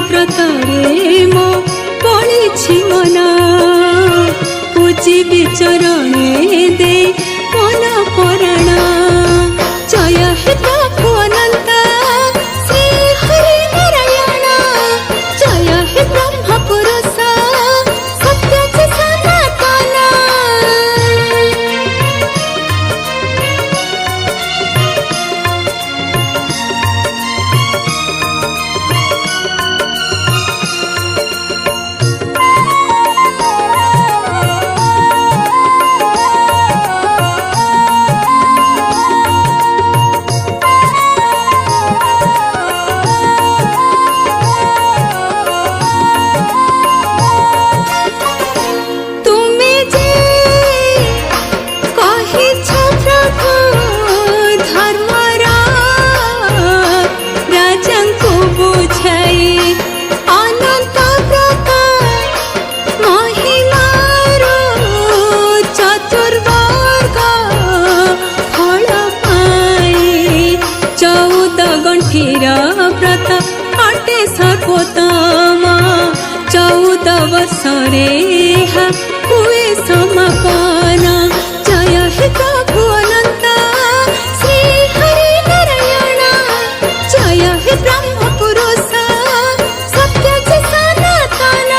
व्रतरे मो पड़ी मन पूजिबी चरणे दे मन पराण। जय हे प्रभु अनंत श्री हरि नारायण, जय हे ब्रह्म पुरुष सत्य सनातन। व्रत अटे सर्वोत्तम 14 वर्षरे हुए समापन। जय हे प्रभु अनंत श्री हरि नारायण, जय हे ब्रह्म पुरुष सत्य सनातन।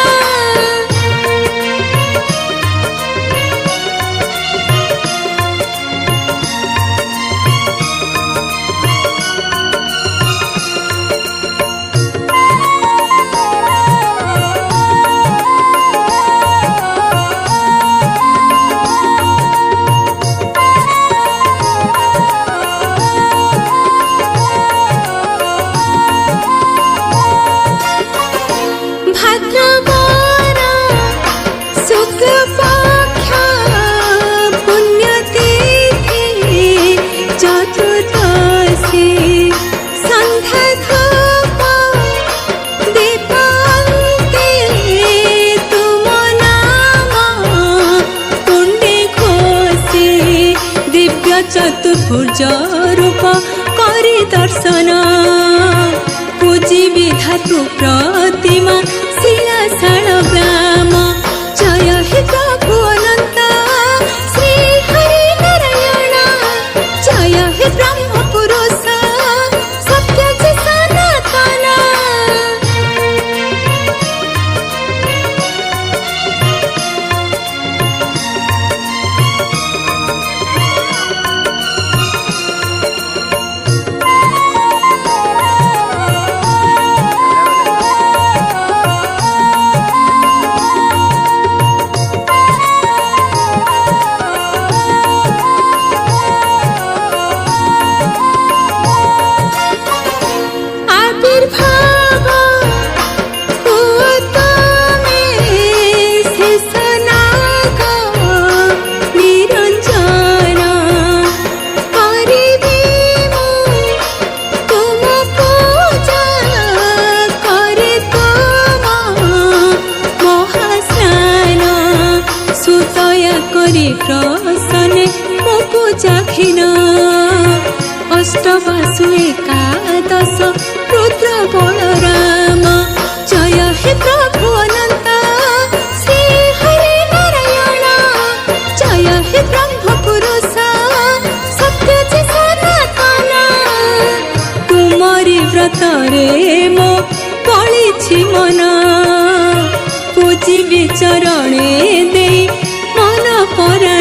चतुर्भुज रूप करी दर्शन पूजिबी धातु प्रतिमा शिलाशाल ग्राम। जय हे प्रभु अनंत श्री हरि नारायण, जय हे ब्रह्म पुरुष सत्य सनातन। प्रसन्ने मो पूजाखिन अष्टवासु एकादश रुद्र बलराम। जय हे प्रभु अनंत श्री हरि नारायण, जय हे ब्रह्म पुरुष सत्य सनातन। तुमरी व्रतरे मो पड़ी मन पूजिबी चरणे दे मन पराण।